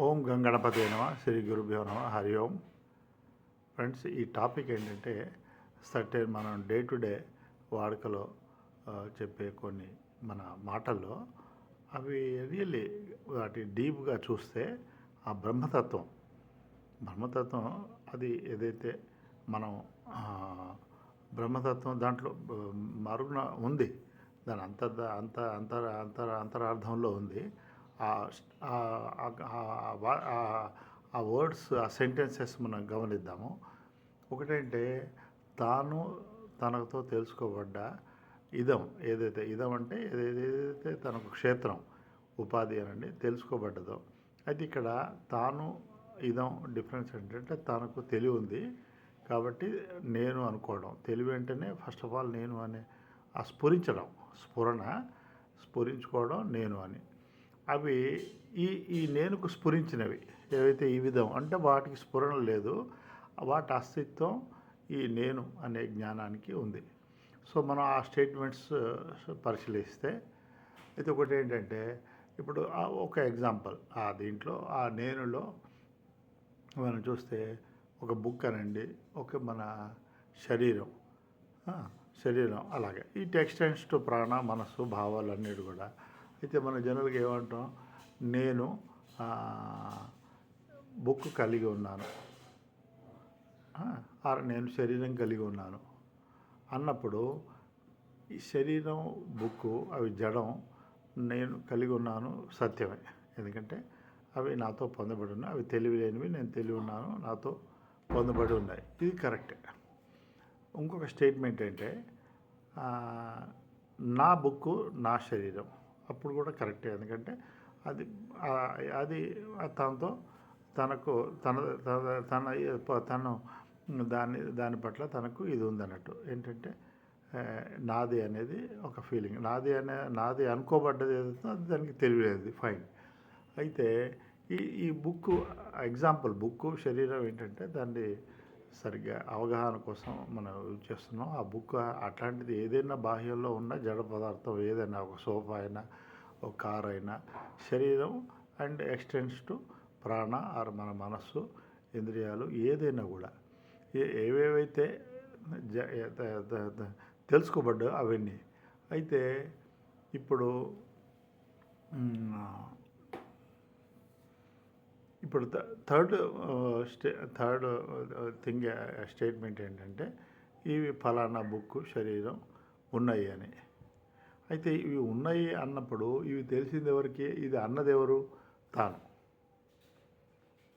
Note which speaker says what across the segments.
Speaker 1: ఓం గంగణపతి నమ శ్రీ గురుభ్యో నమ హరి ఓం. ఫ్రెండ్స్, ఈ టాపిక్ ఏంటంటే మనం డే టు డే వాడుకలో చెప్పే కొన్ని మన మాటల్లో అవి రియల్లీ వాటి డీప్గా చూస్తే ఆ బ్రహ్మతత్వం అది ఏదైతే మనం ఆ, బ్రహ్మతత్వం దాంట్లో మరుగున ఉంది, దాని అంతరార్థంలో ఉంది. ఆ ఆ వర్డ్స్, ఆ సెంటెన్సెస్ మనం గమనిద్దాము. ఒకటంటే తాను తనతో తెలుసుకోబడ్డ ఇదం, ఏదైతే ఇదం అంటే ఏదైతే తనకు క్షేత్రం ఉపాధి అనండి తెలుసుకోబడ్డదో, అయితే ఇక్కడ తాను ఇదం డిఫరెన్స్ ఏంటంటే తనకు తెలివి ఉంది కాబట్టి నేను అనుకోవడం, తెలివి అంటేనే ఫస్ట్ ఆఫ్ ఆల్ నేను అనే ఆ స్ఫురించుకోవడం నేను అని. అవి ఈ నేనుకు స్ఫురించినవి ఏవైతే ఈ విధం అంటే వాటికి స్ఫురణ లేదు, వాటి అస్తిత్వం ఈ నేను అనే జ్ఞానానికి ఉంది. సో మనం ఆ స్టేట్మెంట్స్ పరిశీలిస్తే అయితే ఒకటి ఏంటంటే, ఇప్పుడు ఒక ఎగ్జాంపుల్ దీంట్లో ఆ నేనులో మనం చూస్తే ఒక బుక్ అనండి, ఒక మన శరీరం ఆ, శరీరం అలాగే ఈ ఎక్స్టెండ్స్ టు ప్రాణ, మనస్సు, భావాలు అన్నిటి కూడా. అయితే మన జనరల్గా ఏమంటాం, నేను బుక్ కలిగి ఉన్నాను, నేను శరీరం కలిగి ఉన్నాను అన్నప్పుడు ఈ శరీరం, బుక్కు అవి జడం, నేను కలిగి ఉన్నాను సత్యమే. ఎందుకంటే అవి నాతో పొందబడి ఉన్నాయి, అవి తెలివి లేనివి, నేను తెలివి ఉన్నాను, నాతో పొందబడి ఉన్నాయి, ఇది కరెక్టే. ఇంకొక స్టేట్మెంట్ ఏంటంటే నా బుక్కు నా శరీరం, అప్పుడు కూడా కరెక్టే. ఎందుకంటే అది అది తనతో తనకు తను దాని పట్ల తనకు ఇది ఉందన్నట్టు. ఏంటంటే నాది అనేది ఒక ఫీలింగ్, నాది అనుకోబడ్డది ఏదైతే అది దానికి తెలియలేదు, ఫైన్. అయితే ఈ బుక్ ఎగ్జాంపుల్, బుక్ శరీరం ఏంటంటే దాన్ని సరిగ్గా అవగాహన కోసం మనం యూజ్ చేస్తున్నాం. ఆ బుక్ అట్లాంటిది ఏదైనా బాహ్యంలో ఉన్న జడ పదార్థం ఏదైనా, ఒక సోఫా అయినా, ఒక కార్ అయినా, శరీరం అండ్ ఎక్స్టెండ్స్ టు ప్రాణ ఆర్ మన మనస్సు, ఇంద్రియాలు ఏదైనా కూడా ఏవేవైతే తెలుసుకోబడ్డా అవన్నీ. అయితే ఇప్పుడు ఇప్పుడు థర్డ్ స్టేట్మెంట్ ఏంటంటే ఇవి ఫలానా బుక్ శరీరం ఉన్నాయి అని. అయితే ఇవి ఉన్నాయి అన్నప్పుడు ఇవి తెలిసింది ఎవరికి, ఇది అన్నది ఎవరు, తాను.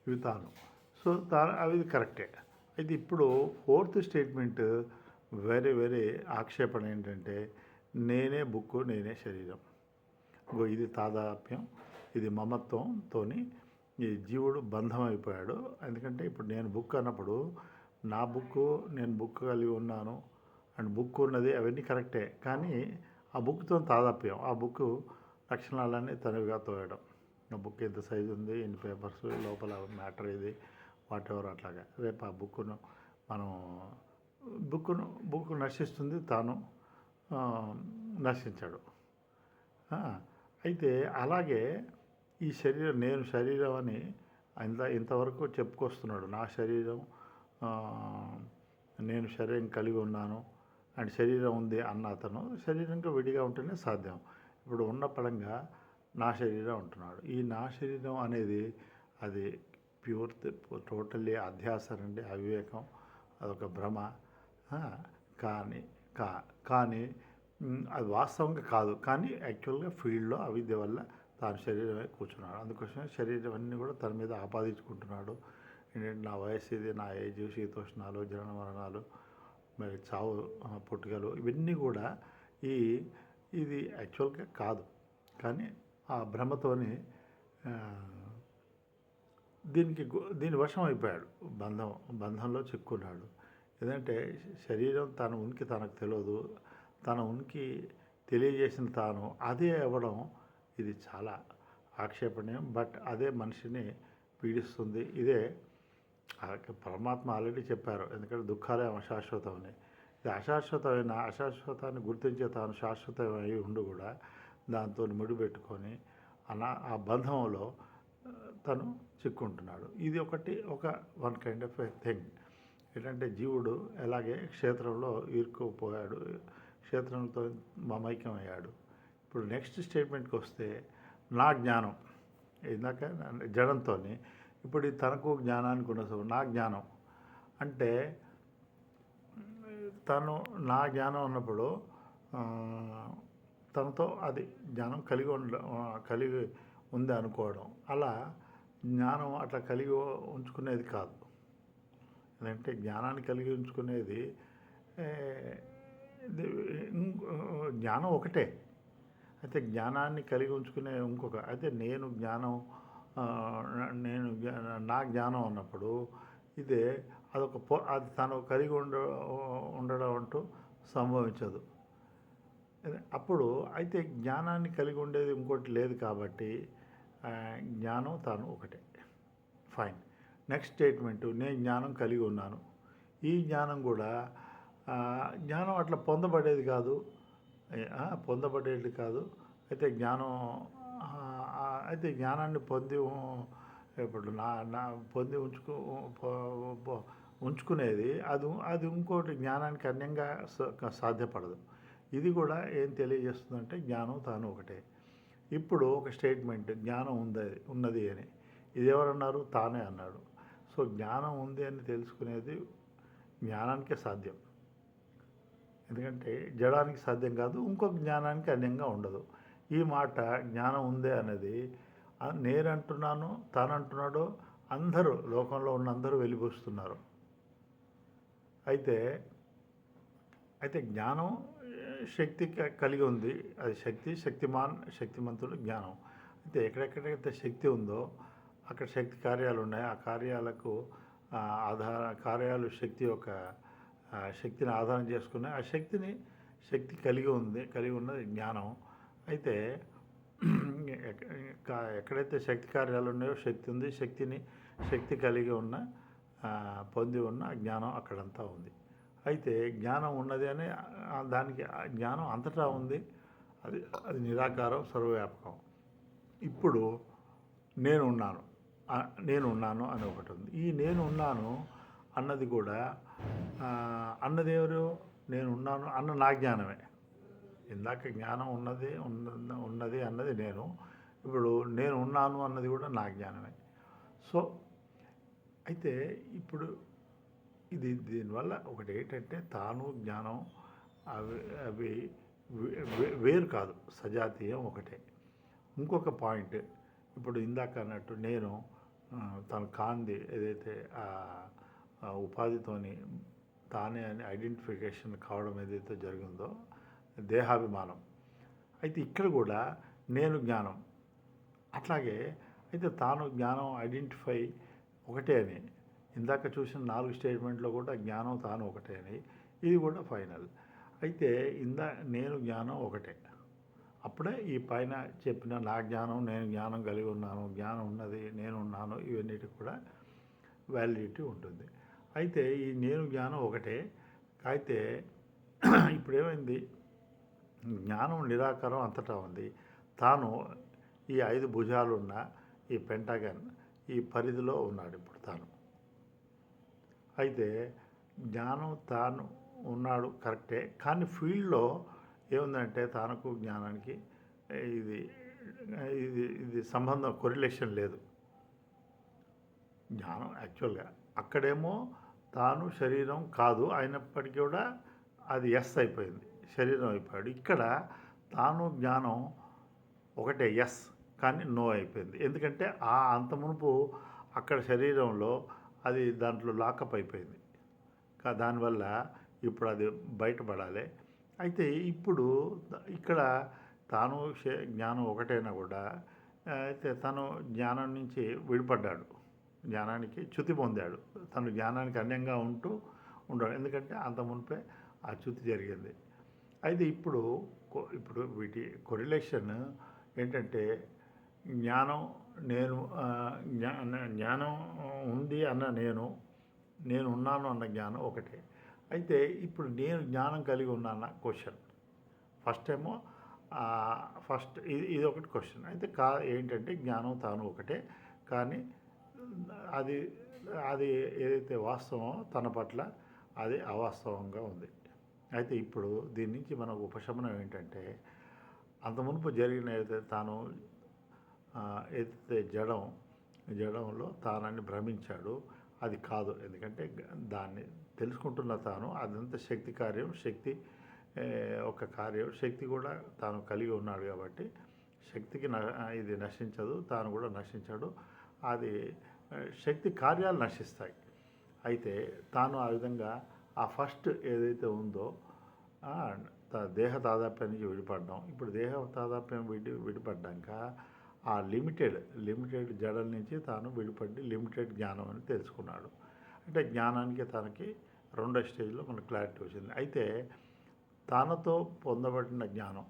Speaker 1: ఇవి తాను. సో అవి కరెక్టే. అయితే ఇప్పుడు ఫోర్త్ స్టేట్మెంట్ వెరీ ఆక్షేపణ ఏంటంటే నేనే బుక్కు, నేనే శరీరం. ఇది తాదాప్యం, ఇది మమత్వంతో ఈ జీవుడు బంధం అయిపోయాడు. ఎందుకంటే ఇప్పుడు నేను బుక్ అన్నప్పుడు నా బుక్కు, నేను బుక్ కలిగి ఉన్నాను అండ్ బుక్ ఉన్నది, అవన్నీ కరెక్టే. కానీ ఆ బుక్తో తాదాప్యం, ఆ బుక్ లక్షణాలన్నీ తనవిగా తోయడం. ఆ బుక్ ఎంత సైజు ఉంది, ఎన్ని పేపర్స్, లోపల మ్యాటర్ ఇది, వాట్ ఎవర్, అట్లాగా. రేపు ఆ బుక్ను మనం బుక్ నశిస్తుంది, తాను నశించాడు. అయితే అలాగే ఈ శరీరం, నేను శరీరం అని ఇంతవరకు చెప్పుకొస్తున్నాడు. నా శరీరం, నేను శరీరం కలిగి ఉన్నాను అండ్ శరీరం ఉంది అన్న అతను శరీరంగా విడిగా ఉంటేనే సాధ్యం. ఇప్పుడు ఉన్న పడంగా నా శరీరం అంటున్నాడు. ఈ నా శరీరం అనేది అది ప్యూర్, టోటల్లీ అధ్యాస అండి, అవివేకం, అదొక భ్రమ. కానీ అది వాస్తవంగా కాదు, కానీ యాక్చువల్గా ఫీల్డ్లో అవిద్య వల్ల తాను శరీరమే కూర్చున్నాడు. అందుకోసమే శరీరం అన్నీ కూడా తన మీద ఆపాదించుకుంటున్నాడు. ఏంటంటే నా వయస్సు ఇది, నా ఏజ్, శీతోష్ణాలు, జనన మరణాలు, మరి చావు, పుట్టుకలు, ఇవన్నీ కూడా ఇది యాక్చువల్గా కాదు. కానీ ఆ భ్రమతోని దీని వశం అయిపోయాడు, బంధంలో చిక్కున్నాడు. ఎందుకంటే శరీరం తన ఉనికి తనకు తెలియదు, తన ఉనికి తెలియజేసిన తాను అదే అవ్వడం, ఇది చాలా ఆక్షేపణీయం. బట్ అదే మనిషిని పీడిస్తుంది. ఇదే పరమాత్మ ఆల్రెడీ చెప్పారు, ఎందుకంటే దుఃఖాలే అశాశ్వతం అని. ఇది అశాశ్వతాన్ని గుర్తించే తాను శాశ్వతమై ఉండి కూడా దాంతో ముడిపెట్టుకొని ఆ బంధంలో తను చిక్కుంటున్నాడు. ఇది ఒక one kind of a thing. ఏంటంటే జీవుడు ఎలాగే క్షేత్రంలో ఇరుక్కుపోయాడు, క్షేత్రంతో మమైక్యమయ్యాడు. ఇప్పుడు నెక్స్ట్ స్టేట్మెంట్కి వస్తే నా జ్ఞానం, ఇందాక జడంతో ఇప్పుడు తనకు జ్ఞానానికి ఉన్న నా జ్ఞానం అంటే తను నా జ్ఞానం అన్నప్పుడు తనతో అది జ్ఞానం కలిగి ఉంది అనుకోవడం. అలా జ్ఞానం అట్లా కలిగి ఉంచుకునేది కాదు. ఎందుకంటే జ్ఞానాన్ని కలిగి ఉంచుకునేది జ్ఞానం ఒకటే. అయితే జ్ఞానాన్ని కలిగి ఉంచుకునే అయితే నా జ్ఞానం అన్నప్పుడు ఇదే అది తను కలిగి ఉండడం అంటూ సంభవించదు. అప్పుడు అయితే జ్ఞానాన్ని కలిగి ఉండేది ఇంకోటి లేదు కాబట్టి జ్ఞానం తాను ఒకటే. ఫైన్. నెక్స్ట్ స్టేట్మెంటు, నేను జ్ఞానం కలిగి ఉన్నాను. ఈ జ్ఞానం కూడా జ్ఞానం అట్లా పొందబడేది కాదు. అయితే జ్ఞానాన్ని ఇప్పుడు పొంది ఉంచుకునేది అది ఇంకోటి జ్ఞానానికి అన్యంగా సాధ్యపడదు. ఇది కూడా ఏం తెలియజేస్తుందంటే జ్ఞానం తాను ఒకటే. ఇప్పుడు ఒక స్టేట్మెంట్, జ్ఞానం ఉన్నది అని. ఇది ఎవరన్నారు? తానే అన్నాడు. సో జ్ఞానం ఉంది అని తెలుసుకునేది జ్ఞానానికే సాధ్యం. ఎందుకంటే జడానికి సాధ్యం కాదు, ఇంకొక జ్ఞానానికి అన్యంగా ఉండదు. ఈ మాట జ్ఞానం ఉంది అనేది నేనంటున్నాను, తానంటున్నాడో అందరూ, లోకంలో ఉన్న అందరూ వెళ్ళిపోస్తున్నారు. అయితే జ్ఞానం శక్తి కలిగి ఉంది. అది శక్తిమంతుడు జ్ఞానం. అయితే ఎక్కడెక్కడైతే శక్తి ఉందో అక్కడ శక్తి కార్యాలు ఉన్నాయి. ఆ కార్యాలకు కార్యాలు శక్తిని ఆధారం చేసుకుని ఆ శక్తి కలిగి ఉన్నది జ్ఞానం. అయితే ఎక్కడైతే శక్తి కార్యాలు ఉన్నాయో శక్తి ఉంది. శక్తి కలిగి ఉన్న పొంది ఉన్న జ్ఞానం అక్కడంతా ఉంది. అయితే జ్ఞానం ఉన్నది అని దానికి జ్ఞానం అంతటా ఉంది. అది నిరాకారం, సర్వవ్యాపకం. ఇప్పుడు నేను ఉన్నాను అని ఒకటి ఉంది. ఈ నేను ఉన్నాను అన్నది కూడా అన్నది ఎవరు? నేను ఉన్నాను అన్న నా జ్ఞానమే. ఇందాక జ్ఞానం ఉన్నది అన్నది నేను. ఇప్పుడు నేను ఉన్నాను అన్నది కూడా నా జ్ఞానమే. సో అయితే ఇప్పుడు దీనివల్ల ఒకటి ఏంటంటే తాను జ్ఞానం అవి వేరు కాదు, సజాతీయం ఒకటే. ఇంకొక పాయింట్, ఇప్పుడు ఇందాక అన్నట్టు నేను తను కాంది ఏదైతే ఉపాధితోని తానే అని ఐడెంటిఫికేషన్ కావడం ఏదైతే జరిగిందో దేహాభిమానం. అయితే ఇక్కడ కూడా నేను జ్ఞానం అట్లాగే. అయితే తాను జ్ఞానం ఐడెంటిఫై ఒకటే అని ఇందాక చూసిన 4 స్టేట్మెంట్లో కూడా జ్ఞానం తాను ఒకటే అని, ఇది కూడా ఫైనల్. అయితే నేను జ్ఞానం ఒకటే. అప్పుడే ఈ పైన చెప్పిన నా జ్ఞానం, నేను జ్ఞానం కలిగి ఉన్నాను, జ్ఞానం ఉన్నది, నేను ఉన్నాను, ఇవన్నిటికి కూడా వ్యాలిడిటీ ఉంటుంది. అయితే ఈ నేను జ్ఞానం ఒకటే. అయితే ఇప్పుడేమైంది? జ్ఞానం నిరాకారం అంతటా ఉంది. తాను ఈ 5 భుజాలున్న ఈ పెంటగన్ ఈ పరిధిలో ఉన్నాడు ఇప్పుడు తాను. అయితే జ్ఞానం తాను ఉన్నాడు కరెక్టే, కానీ ఫీల్డ్లో ఏముందంటే తానుకు జ్ఞానానికి ఇది సంబంధం, కొరిలేషన్ లేదు. జ్ఞానం యాక్చువల్గా అక్కడేమో తాను శరీరం కాదు అయినప్పటికీ కూడా అది ఎస్ అయిపోయింది, శరీరం అయిపోయాడు. ఇక్కడ తాను జ్ఞానం ఒకటే, ఎస్, కానీ నో అయిపోయింది. ఎందుకంటే అంత మునుపు అక్కడ శరీరంలో అది దాంట్లో లాకప్ అయిపోయింది. దానివల్ల ఇప్పుడు అది బయటపడాలి. అయితే ఇప్పుడు ఇక్కడ తాను జ్ఞానం ఒకటైనా కూడా అయితే తను జ్ఞానం నుంచి విడిపడ్డాడు, జ్ఞానానికి చ్యుతి పొందాడు. తను జ్ఞానానికి అన్యంగా ఉండాడు. ఎందుకంటే అంత మునిపే ఆ చ్యుతి జరిగింది. అయితే ఇప్పుడు వీటి కొరిలేషన్ ఏంటంటే జ్ఞానం జ్ఞానం ఉంది అన్న నేను ఉన్నాను అన్న జ్ఞానం ఒకటే. అయితే ఇప్పుడు నేను జ్ఞానం కలిగి ఉన్నాన్న క్వశ్చన్ ఫస్ట్ ఇది ఒకటి క్వశ్చన్. అయితే ఏంటంటే జ్ఞానం తాను ఒకటే, కానీ అది అది ఏదైతే వాస్తవమో తన పట్ల అది అవాస్తవంగా ఉంది. అయితే ఇప్పుడు దీని నుంచి మనకు ఉపశమనం ఏంటంటే, అంత మునుపు జరిగిన ఏదైతే తాను ఏదైతే జడంలో తానని భ్రమించాడో అది కాదు. ఎందుకంటే దాన్ని తెలుసుకుంటున్న తాను అదంతా శక్తి కార్యం, శక్తి ఒక కార్యం, శక్తి కూడా తాను కలిగి ఉన్నాడు కాబట్టి శక్తికి ఇది నశించదు, తాను కూడా నశించాడు. అది శక్తి కార్యాలు నశిస్తాయి. అయితే తాను ఆ విధంగా ఆ ఫస్ట్ ఏదైతే ఉందో దేహ తాదాప్యం నుంచి విడిపడ్డాం. ఇప్పుడు దేహ తాదాప్యం విడిపడ్డాక ఆ లిమిటెడ్ జడల నుంచి తాను విడిపడి లిమిటెడ్ జ్ఞానం అని తెలుసుకున్నాడు. అంటే జ్ఞానానికి తనకి రెండో స్టేజ్లో మనకు క్లారిటీ వచ్చింది. అయితే తనతో పొందబడిన జ్ఞానం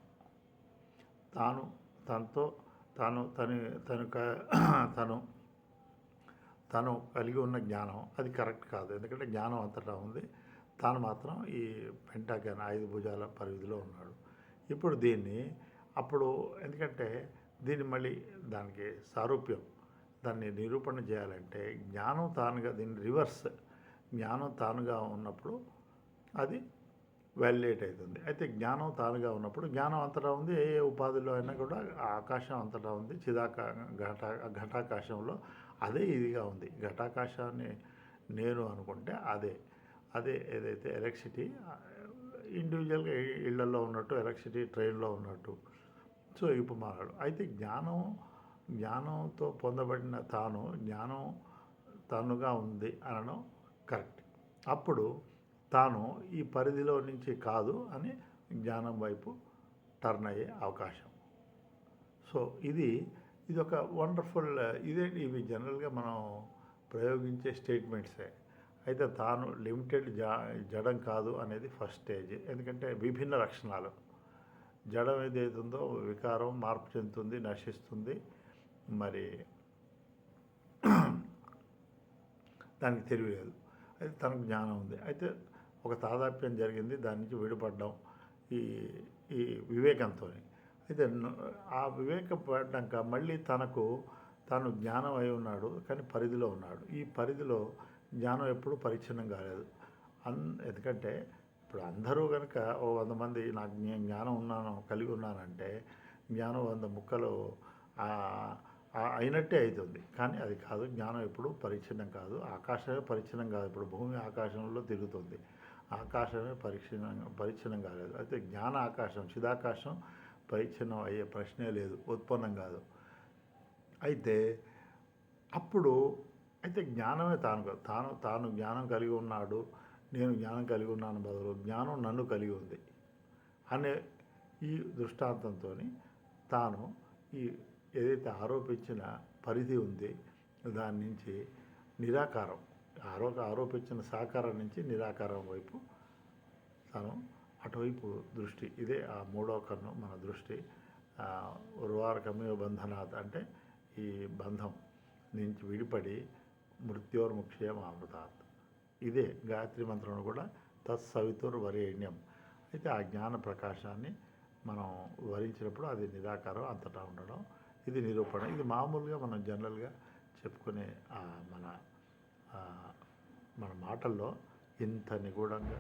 Speaker 1: తను కలిగి ఉన్న జ్ఞానం అది కరెక్ట్ కాదు. ఎందుకంటే జ్ఞానం అంతటా ఉంది, తాను మాత్రం ఈ పెంటాగన్ 5 భుజాల పరిధిలో ఉన్నాడు. ఇప్పుడు ఎందుకంటే దీన్ని మళ్ళీ దానికి సారూప్యం, దాన్ని నిరూపణ చేయాలంటే జ్ఞానం తానుగా, దీన్ని రివర్స్, జ్ఞానం తానుగా ఉన్నప్పుడు అది వాలిడేట్ అవుతుంది. అయితే జ్ఞానం తానుగా ఉన్నప్పుడు జ్ఞానం అంతటా ఉంది, ఏ ఉపాధిలో అయినా కూడా ఆకాశం అంతటా ఉంది, ఘటాకాశంలో అదే ఇదిగా ఉంది. ఘటాకాశాన్ని నేను అనుకుంటే అదే ఏదైతే ఎలక్ట్రిసిటీ ఇండివిజువల్గా ఇళ్లలో ఉన్నట్టు, ఎలక్ట్రిసిటీ ట్రైన్లో ఉన్నట్టు. సో ఇప్పుడు మాట్లాడు. అయితే జ్ఞానంతో పొందబడిన జ్ఞానం తానుగా ఉంది అనడం కరెక్ట్. అప్పుడు తాను ఈ పరిధిలో నుంచి కాదు అని జ్ఞానం వైపు టర్న్ అయ్యే అవకాశం. సో ఇది ఒక వండర్ఫుల్ ఇవి జనరల్గా మనం ప్రయోగించే స్టేట్మెంట్సే. అయితే తాను లిమిటెడ్ జడం కాదు అనేది ఫస్ట్ స్టేజ్. ఎందుకంటే విభిన్న లక్షణాలు, జడం ఏదైతుందో వికారం, మార్పు చెందుతుంది, నశిస్తుంది, మరి దానికి తెలియలేదు. అయితే తనకు జ్ఞానం ఉంది. అయితే ఒక తాదాప్యం జరిగింది, దాని నుంచి విడిపడ్డాం ఈ వివేకంతో. అయితే ఆ వివేకం పడ్డాక మళ్ళీ తాను జ్ఞానం అయి ఉన్నాడు, కానీ పరిధిలో ఉన్నాడు. ఈ పరిధిలో జ్ఞానం ఎప్పుడూ పరిచ్ఛిన్నం కాలేదు. ఎందుకంటే ఇప్పుడు అందరూ కనుక 100 మంది నాకు జ్ఞానం కలిగి ఉన్నానంటే జ్ఞానం 100 ముక్కలు అయినట్టే అవుతుంది. కానీ అది కాదు. జ్ఞానం ఎప్పుడు పరిచ్ఛిన్నం కాదు. ఆకాశమే పరిచ్ఛిన్నం కాదు. ఇప్పుడు భూమి ఆకాశంలో తిరుగుతుంది, ఆకాశమే పరిచ్ఛిన్నం కాలేదు. అయితే జ్ఞాన ఆకాశం, చిదాకాశం పరిచ్ఛిన్నం అయ్యే ప్రశ్నే లేదు, ఉత్పన్నం కాదు. అయితే జ్ఞానమే తాను జ్ఞానం కలిగి ఉన్నాడు, నేను జ్ఞానం కలిగి ఉన్నాను బదులు జ్ఞానం నన్ను కలిగి ఉంది అనే ఈ దృష్టాంతంతో తాను ఈ ఏదైతే ఆరోపించిన పరిధి ఉంది దాని నుంచి నిరాకారం, ఆరోపించిన సాకారం నుంచి నిరాకారం వైపు తను అటువైపు దృష్టి, ఇదే ఆ మూడవ కన్ను మన దృష్టి. ఉర్వారకమేవ బంధనాత్ అంటే ఈ బంధం నుంచి విడిపడి మృత్యోర్ముక్షేమ అమృతాత్, ఇదే గాయత్రి మంత్రంలో కూడా తత్సవితుర్వరేణ్యం. అయితే ఆ జ్ఞాన ప్రకాశాన్ని మనం వరించినప్పుడు అది నిరాకారం అంతటా ఉండడం, ఇది నిరూపణ. ఇది మామూలుగా మనం జనరల్గా చెప్పుకునే మన మాటల్లో ఇంత నిగూఢంగా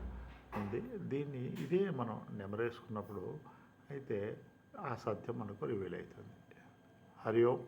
Speaker 1: ఉంది. ఇదే మనం నెమరేసుకున్నప్పుడు అయితే ఆ సత్యం మనకు రివీల్ అవుతుంది. హరి ఓం.